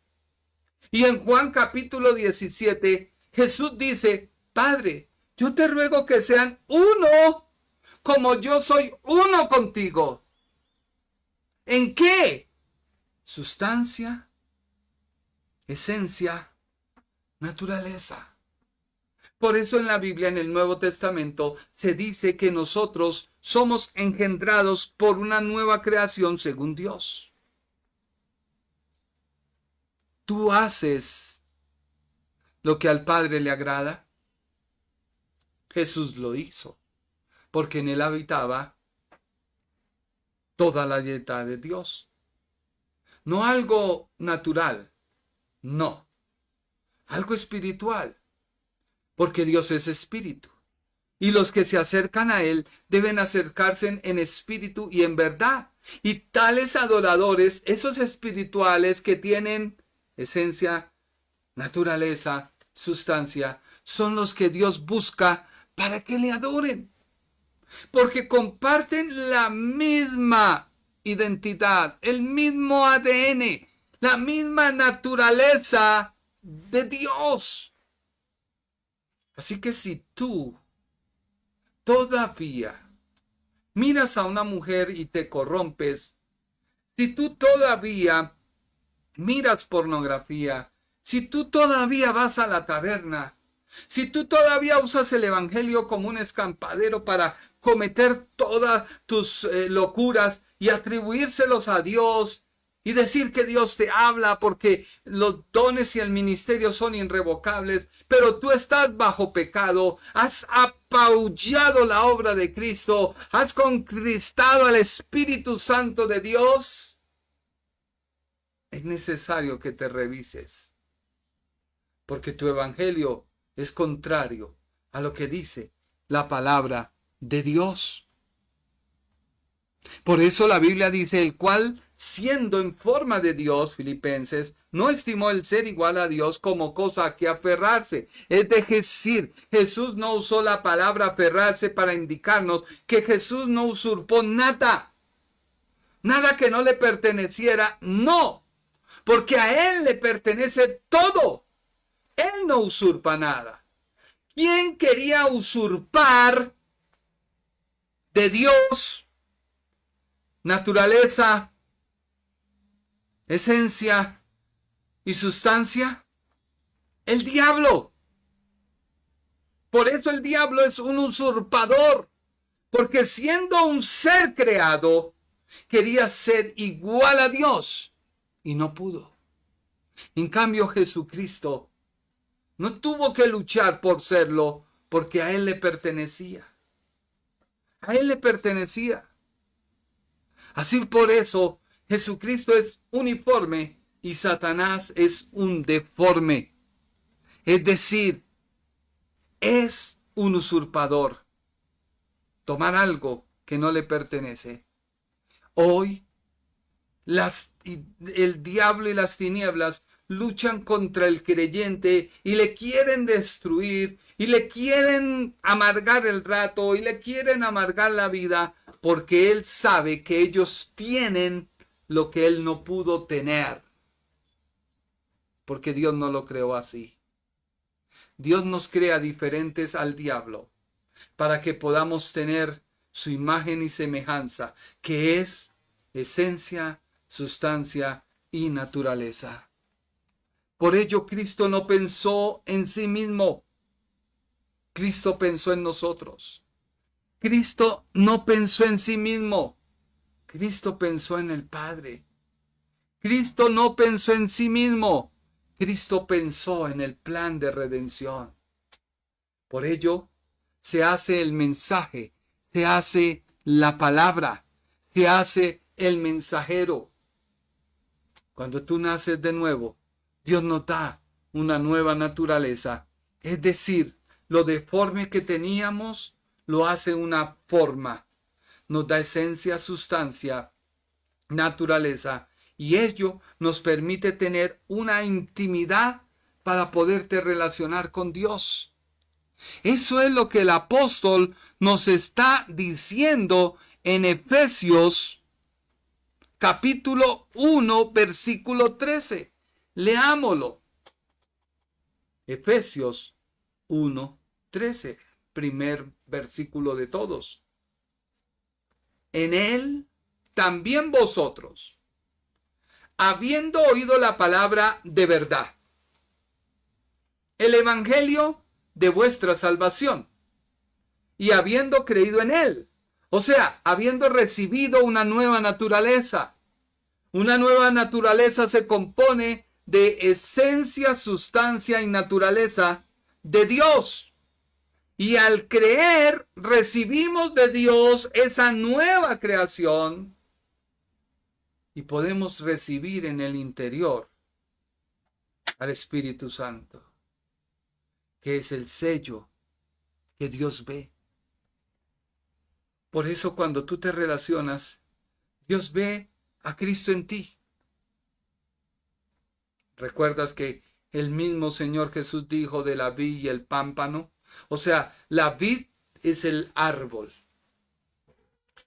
Y en Juan capítulo 17, Jesús dice, Padre, yo te ruego que sean uno, como yo soy uno contigo. ¿En qué? Sustancia, esencia, naturaleza. Por eso en la Biblia, en el Nuevo Testamento, se dice que nosotros somos engendrados por una nueva creación según Dios. ¿Tú haces lo que al Padre le agrada? Jesús lo hizo, porque en él habitaba toda la dieta de Dios. No algo natural, no, algo espiritual, porque Dios es espíritu. Y los que se acercan a él deben acercarse en espíritu y en verdad. Y tales adoradores, esos espirituales que tienen esencia, naturaleza, sustancia, son los que Dios busca para que le adoren. Porque comparten la misma identidad, el mismo ADN, la misma naturaleza de Dios. Así que si tú todavía miras a una mujer y te corrompes, si tú todavía miras pornografía, si tú todavía vas a la taberna, si tú todavía usas el evangelio como un escampadero para cometer todas tus locuras y atribuírselos a Dios y decir que Dios te habla porque los dones y el ministerio son irrevocables, pero tú estás bajo pecado, has apabullado la obra de Cristo, has contristado al Espíritu Santo de Dios, es necesario que te revises, porque tu evangelio es contrario a lo que dice la palabra de Dios. Por eso la Biblia dice, el cual, siendo en forma de Dios, Filipenses, no estimó el ser igual a Dios como cosa a que aferrarse. Es decir, Jesús no usó la palabra aferrarse para indicarnos que Jesús no usurpó nada. Nada que no le perteneciera, no. Porque a Él le pertenece todo. Él no usurpa nada. ¿Quién quería usurpar de Dios naturaleza, esencia y sustancia? El diablo. Por eso el diablo es un usurpador, porque siendo un ser creado, quería ser igual a Dios y no pudo. En cambio, Jesucristo no tuvo que luchar por serlo, porque a Él le pertenecía. A Él le pertenecía. Así por eso Jesucristo es uniforme y Satanás es un deforme. Es decir, es un usurpador. Tomar algo que no le pertenece. Hoy el diablo y las tinieblas luchan contra el creyente y le quieren destruir y le quieren amargar el rato y le quieren amargar la vida, porque él sabe que ellos tienen lo que él no pudo tener, porque Dios no lo creó así. Dios nos crea diferentes al diablo para que podamos tener su imagen y semejanza, que es esencia, sustancia y naturaleza. Por ello Cristo no pensó en sí mismo. Cristo pensó en nosotros. Cristo no pensó en sí mismo. Cristo pensó en el Padre. Cristo no pensó en sí mismo. Cristo pensó en el plan de redención. Por ello se hace el mensaje, se hace la palabra, se hace el mensajero. Cuando tú naces de nuevo, Dios nos da una nueva naturaleza. Es decir, lo deforme que teníamos lo hace una forma. nos da esencia, sustancia, naturaleza, y ello nos permite tener una intimidad para poderte relacionar con Dios. Eso es lo que el apóstol nos está diciendo en Efesios capítulo 1, versículo 13. Leámoslo. Efesios 1, 13, primer versículo de todos. En él también vosotros, habiendo oído la palabra de verdad, el evangelio de vuestra salvación, y habiendo creído en él, o sea, habiendo recibido una nueva naturaleza. Una nueva naturaleza se compone de esencia, sustancia y naturaleza de Dios. Y al creer, recibimos de Dios esa nueva creación y podemos recibir en el interior al Espíritu Santo, que es el sello que Dios ve. Por eso cuando tú te relacionas, Dios ve a Cristo en ti. ¿Recuerdas que el mismo Señor Jesús dijo de la vid y el pámpano? O sea, la vid es el árbol.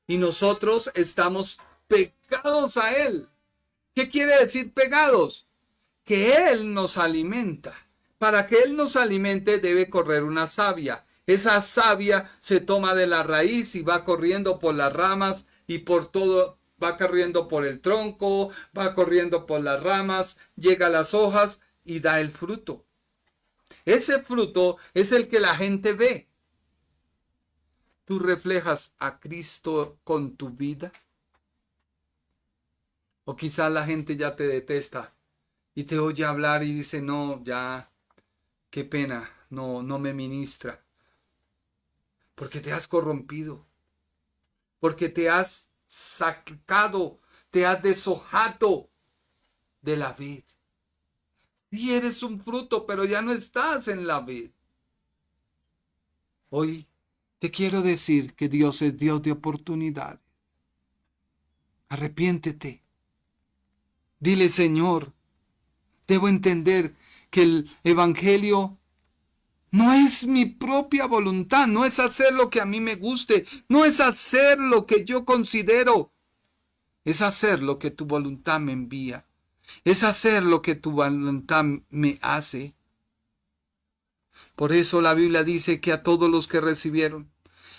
Y nosotros estamos pegados a Él. ¿Qué quiere decir pegados? Que Él nos alimenta. Para que Él nos alimente debe correr una savia. Esa savia se toma de la raíz y va corriendo por las ramas y por todo, va corriendo por el tronco, va corriendo por las ramas, llega a las hojas y da el fruto. Ese fruto es el que la gente ve. ¿Tú reflejas a Cristo con tu vida? O quizás la gente ya te detesta y te oye hablar y dice, no, ya, qué pena, no me ministra. Porque te has corrompido, porque te has sacado, te has deshojado de la vid. Y eres un fruto, pero ya no estás en la vid. Hoy te quiero decir que Dios es Dios de oportunidades. Arrepiéntete. Dile, Señor, debo entender que el Evangelio no es mi propia voluntad, no es hacer lo que a mí me guste, no es hacer lo que yo considero, es hacer lo que tu voluntad me envía, es hacer lo que tu voluntad me hace. Por eso la Biblia dice que a todos los que recibieron,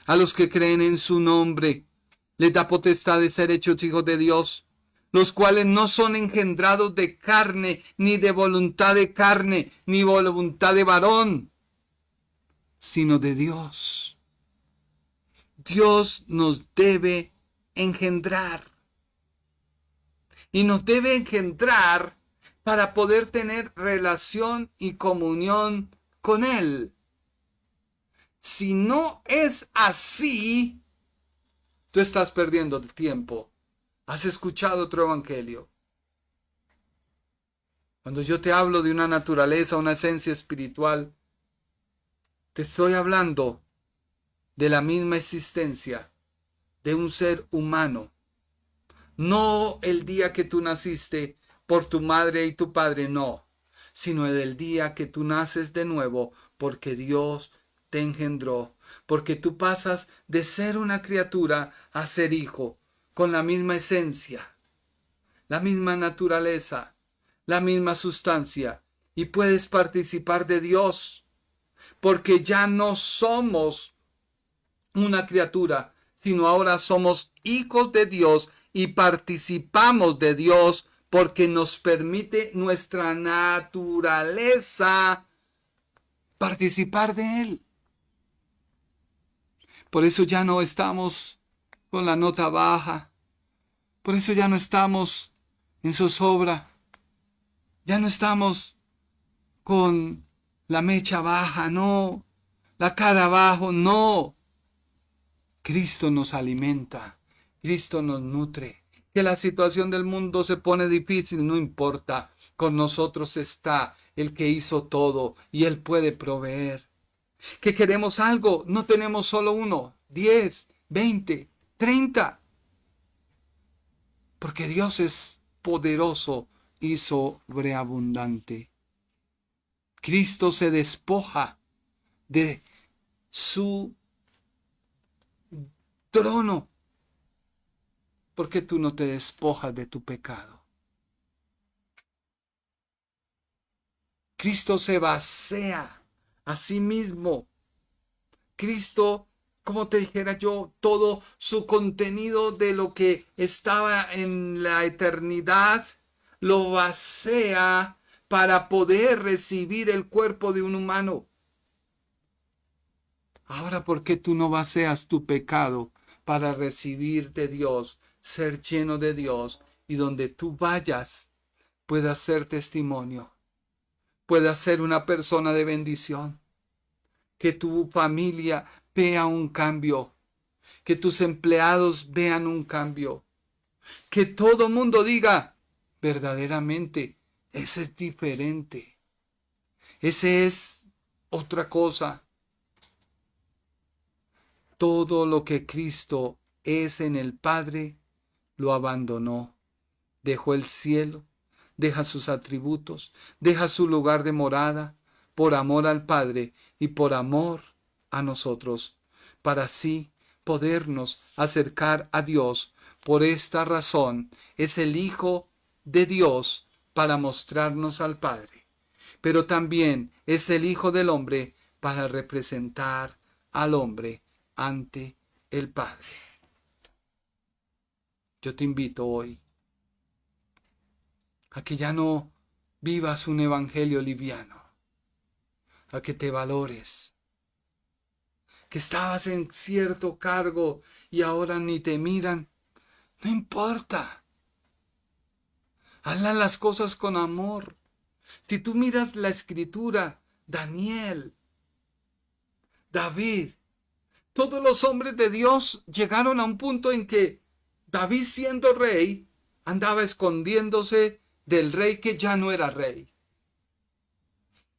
a los que creen en su nombre, les da potestad de ser hechos hijos de Dios, los cuales no son engendrados de carne, ni de voluntad de carne, ni voluntad de varón, sino de Dios. Dios nos debe engendrar. Y nos debe engendrar para poder tener relación y comunión con Él. Si no es así, tú estás perdiendo el tiempo. ¿Has escuchado otro evangelio? Cuando yo te hablo de una naturaleza, una esencia espiritual, te estoy hablando de la misma existencia de un ser humano. No el día que tú naciste por tu madre y tu padre, no, sino el día que tú naces de nuevo porque Dios te engendró, porque tú pasas de ser una criatura a ser hijo, con la misma esencia, la misma naturaleza, la misma sustancia, y puedes participar de Dios. Porque ya no somos una criatura, sino ahora somos hijos de Dios y participamos de Dios porque nos permite nuestra naturaleza participar de Él. Por eso ya no estamos con la nota baja, por eso ya no estamos en zozobra, ya no estamos con la mecha baja, no. La cara abajo, no. Cristo nos alimenta. Cristo nos nutre. Que la situación del mundo se pone difícil, no importa. Con nosotros está el que hizo todo y Él puede proveer. Que queremos algo, no tenemos solo 1, 10, 20, 30. Porque Dios es poderoso y sobreabundante. Cristo se despoja de su trono. ¿Por qué tú no te despojas de tu pecado? Cristo se vacía a sí mismo. Cristo, como te dijera yo, todo su contenido de lo que estaba en la eternidad, lo vacía para poder recibir el cuerpo de un humano. Ahora, ¿por qué tú no vacías tu pecado para recibir de Dios, ser lleno de Dios, y donde tú vayas puedas ser testimonio, puedas ser una persona de bendición, que tu familia vea un cambio, que tus empleados vean un cambio, que todo mundo diga, verdaderamente, ese es diferente, ese es otra cosa. Todo lo que Cristo es en el Padre, lo abandonó. Dejó el cielo, deja sus atributos, deja su lugar de morada, por amor al Padre y por amor a nosotros, para así podernos acercar a Dios. Por esta razón es el Hijo de Dios para mostrarnos al Padre, pero también es el Hijo del Hombre para representar al hombre ante el Padre. Yo te invito hoy a que ya no vivas un evangelio liviano, a que te valores, que estabas en cierto cargo y ahora ni te miran. No importa. Hazlas las cosas con amor. Si tú miras la escritura, Daniel, David, todos los hombres de Dios llegaron a un punto en que David, siendo rey, andaba escondiéndose del rey que ya no era rey.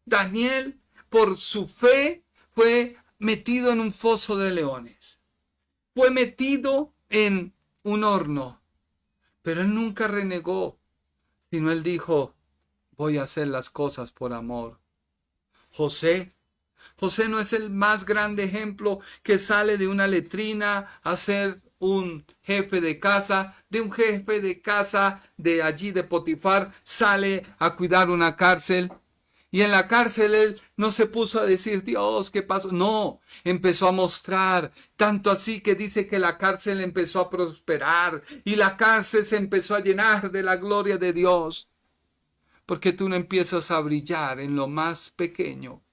Daniel, por su fe, fue metido en un foso de leones. Fue metido en un horno. Pero él nunca renegó, sino él dijo, voy a hacer las cosas por amor. José no es el más grande ejemplo que sale de una letrina a ser un jefe de casa, de un jefe de casa de allí de Potifar, sale a cuidar una cárcel. Y en la cárcel él no se puso a decir, Dios, ¿qué pasó? No, empezó a mostrar, tanto así que dice que la cárcel empezó a prosperar y la cárcel se empezó a llenar de la gloria de Dios. Porque tú no empiezas a brillar en lo más pequeño.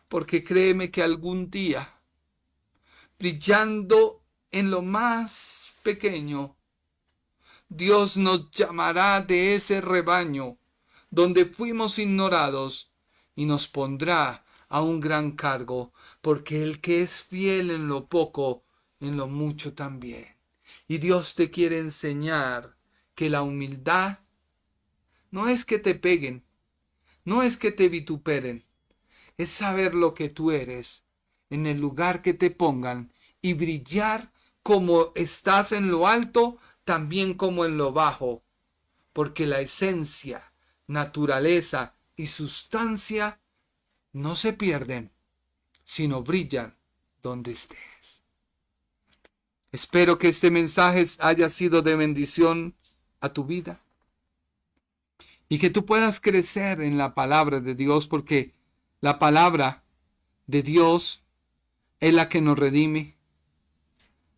Porque créeme que algún día, brillando en lo más pequeño, Dios nos llamará de ese rebaño donde fuimos ignorados y nos pondrá a un gran cargo, porque el que es fiel en lo poco, en lo mucho también. Y Dios te quiere enseñar que la humildad no es que te peguen, no es que te vituperen, es saber lo que tú eres en el lugar que te pongan y brillar como estás en lo alto, también como en lo bajo, porque la esencia, naturaleza y sustancia no se pierden, sino brillan donde estés. Espero que este mensaje haya sido de bendición a tu vida y que tú puedas crecer en la palabra de Dios, porque la palabra de Dios es la que nos redime.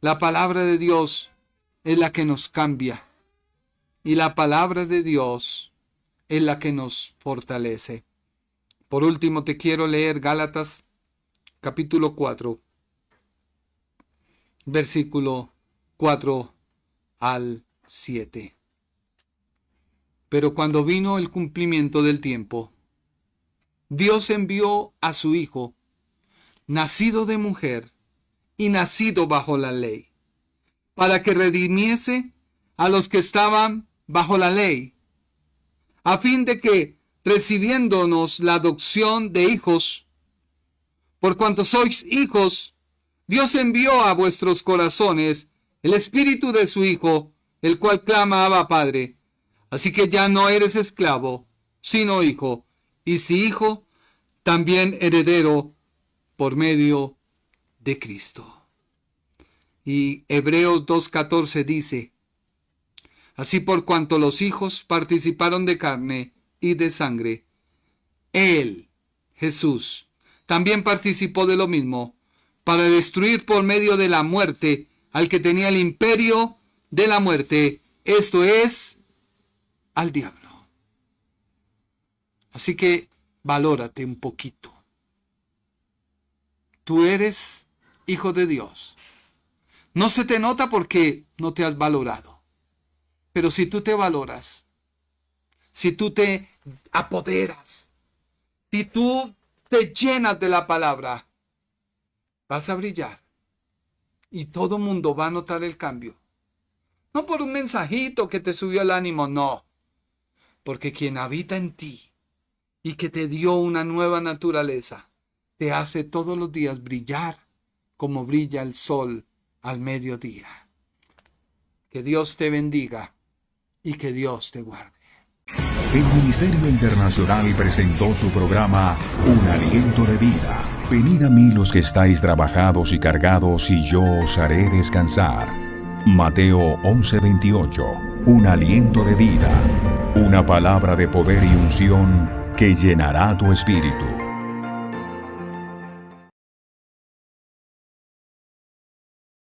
La palabra de Dios es la que nos cambia. Y la palabra de Dios es la que nos fortalece. Por último, te quiero leer Gálatas capítulo 4, versículo 4 al 7. Pero cuando vino el cumplimiento del tiempo, Dios envió a su Hijo, nacido de mujer y nacido bajo la ley, para que redimiese a los que estaban bajo la ley, a fin de que, recibiéndonos la adopción de hijos, por cuanto sois hijos, Dios envió a vuestros corazones el espíritu de su Hijo, el cual clama Abba Padre. Así que ya no eres esclavo, sino hijo, y si hijo, también heredero por medio de Cristo. Y Hebreos 2:14 dice: así por cuanto los hijos participaron de carne y de sangre, Él, Jesús, también participó de lo mismo, para destruir por medio de la muerte al que tenía el imperio de la muerte, esto es, al diablo. Así que valórate un poquito. Tú eres hijo de Dios. No se te nota porque no te has valorado. Pero si tú te valoras, si tú te apoderas, si tú te llenas de la palabra, vas a brillar. Y todo mundo va a notar el cambio. No por un mensajito que te subió el ánimo, no. Porque quien habita en ti y que te dio una nueva naturaleza, te hace todos los días brillar como brilla el sol al mediodía. Que Dios te bendiga y que Dios te guarde. El Ministerio Internacional presentó su programa Un Aliento de Vida. Venid a mí los que estáis trabajados y cargados, y yo os haré descansar. Mateo 11:28. Un aliento de vida. Una palabra de poder y unción que llenará tu espíritu.